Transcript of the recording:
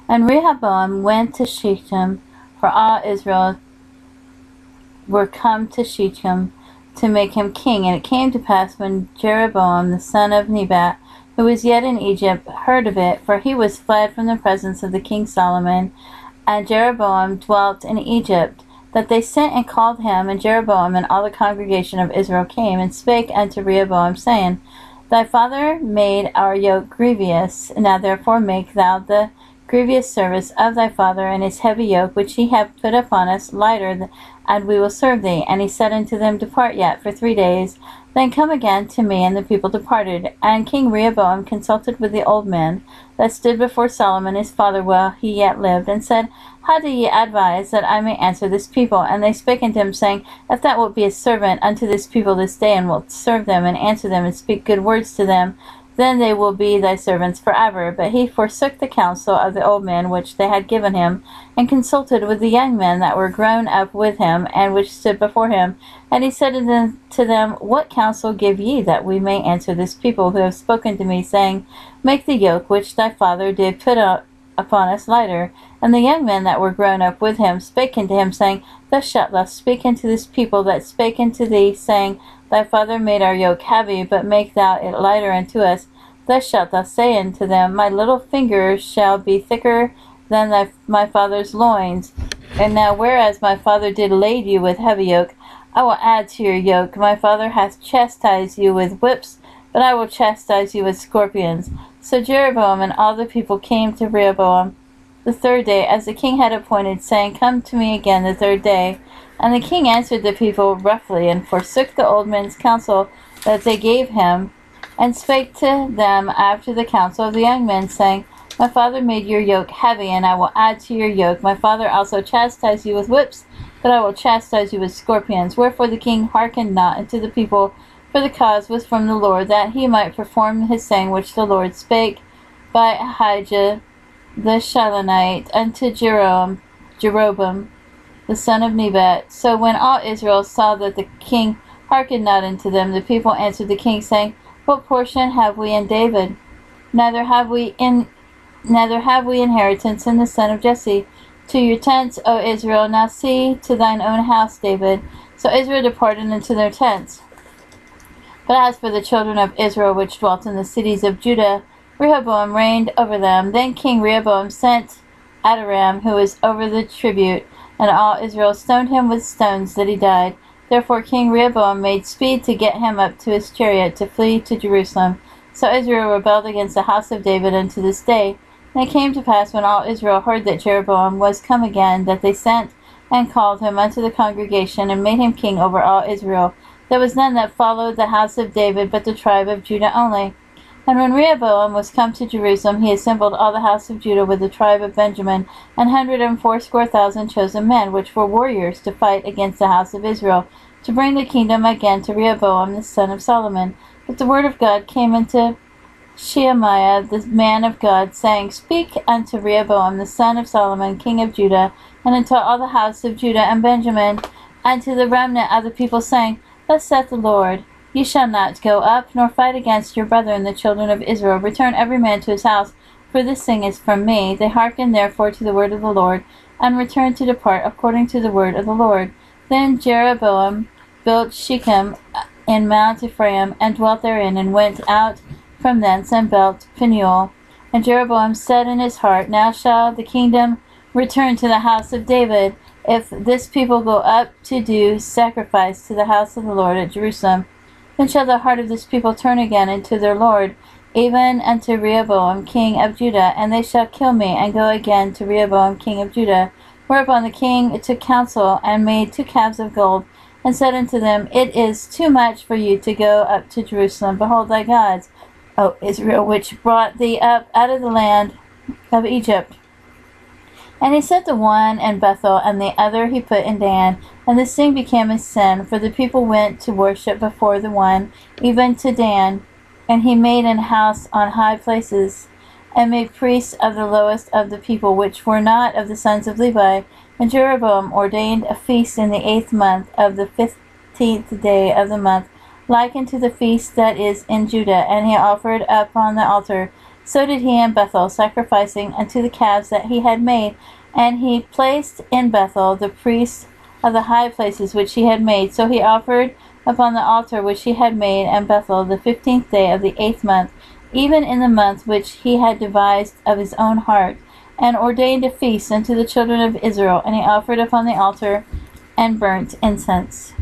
And Rehoboam went to Shechem, for all Israel were come to Shechem to make him king. And it came to pass, when Jeroboam the son of Nebat, who was yet in Egypt, heard of it, for he was fled from the presence of the king Solomon, and Jeroboam dwelt in Egypt, that they sent and called him. And Jeroboam and all the congregation of Israel came and spake unto Rehoboam, saying, Thy father made our yoke grievous. Now therefore make thou the grievous service of thy father, and his heavy yoke which he hath put upon us lighter, and we will serve thee. And he said unto them, Depart yet for 3 days, then come again to me. And the people departed. And King Rehoboam consulted with the old men that stood before Solomon his father while he yet lived, and said, How do ye advise that I may answer this people? And they spake unto him, saying, If thou wilt be a servant unto this people this day, and wilt serve them, and answer them, and speak good words to them, then they will be thy servants forever. But he forsook the counsel of the old men which they had given him, and consulted with the young men that were grown up with him, and which stood before him. And he said to them, What counsel give ye, that we may answer this people, who have spoken to me, saying, Make the yoke which thy father did put upon us lighter? And the young men that were grown up with him spake unto him, saying, Thus shalt thou speak unto this people that spake unto thee, saying, Thy father made our yoke heavy, but make thou it lighter unto us. Thus shalt thou say unto them, My little finger shall be thicker than my father's loins. And now whereas my father did lade you with heavy yoke, I will add to your yoke. My father hath chastised you with whips, but I will chastise you with scorpions. So Jeroboam and all the people came to Rehoboam the 3rd day, as the king had appointed, saying, Come to me again the 3rd day. And the king answered the people roughly, and forsook the old men's counsel that they gave him, and spake to them after the counsel of the young men, saying, My father made your yoke heavy, and I will add to your yoke. My father also chastised you with whips, but I will chastise you with scorpions. Wherefore the king hearkened not unto the people, for the cause was from the Lord, that he might perform his saying which the Lord spake by Ahijah the Shilonite unto Jeroboam the son of Nebat. So when all Israel saw that the king hearkened not unto them, the people answered the king, saying, What portion have we in David? Neither have we inheritance in the son of Jesse. To your tents, O Israel, now see to thine own house, David. So Israel departed into their tents. But as for the children of Israel which dwelt in the cities of Judah, Rehoboam reigned over them. Then King Rehoboam sent Adoram, who was over the tribute, and all Israel stoned him with stones, that he died. Therefore King Rehoboam made speed to get him up to his chariot, to flee to Jerusalem. So Israel rebelled against the house of David unto this day. And it came to pass, when all Israel heard that Jeroboam was come again, that they sent and called him unto the congregation, and made him king over all Israel. There was none that followed the house of David, but the tribe of Judah only. And when Rehoboam was come to Jerusalem, he assembled all the house of Judah with the tribe of Benjamin, 180,000 chosen men, which were warriors, to fight against the house of Israel, to bring the kingdom again to Rehoboam the son of Solomon. But the word of God came unto Shemaiah the man of God, saying, Speak unto Rehoboam the son of Solomon, king of Judah, and unto all the house of Judah and Benjamin, and to the remnant of the people, saying, Thus saith the Lord, Ye shall not go up, nor fight against your brethren the children of Israel. Return every man to his house, for this thing is from me. They hearkened therefore to the word of the Lord, and returned to depart according to the word of the Lord. Then Jeroboam built Shechem in Mount Ephraim, and dwelt therein, and went out from thence, and built Peniel. And Jeroboam said in his heart, Now shall the kingdom return to the house of David, if this people go up to do sacrifice to the house of the Lord at Jerusalem. Then shall the heart of this people turn again unto their Lord, even unto Rehoboam king of Judah, and they shall kill me, and go again to Rehoboam king of Judah. Whereupon the king took counsel, and made 2 calves of gold, and said unto them, It is too much for you to go up to Jerusalem. Behold thy gods, O Israel, which brought thee up out of the land of Egypt. And he set the one in Bethel, and the other he put in Dan. And this thing became a sin, for the people went to worship before the one, even to Dan. And he made an house on high places, and made priests of the lowest of the people, which were not of the sons of Levi. And Jeroboam ordained a feast in the 8th month of the 15th day of the month, like unto the feast that is in Judah. And he offered up on the altar So did he in Bethel, sacrificing unto the calves that he had made. And he placed in Bethel the priests of the high places which he had made. So he offered upon the altar which he had made in Bethel the 15th day of the 8th month, even in the month which he had devised of his own heart, and ordained a feast unto the children of Israel. And he offered upon the altar and burnt incense.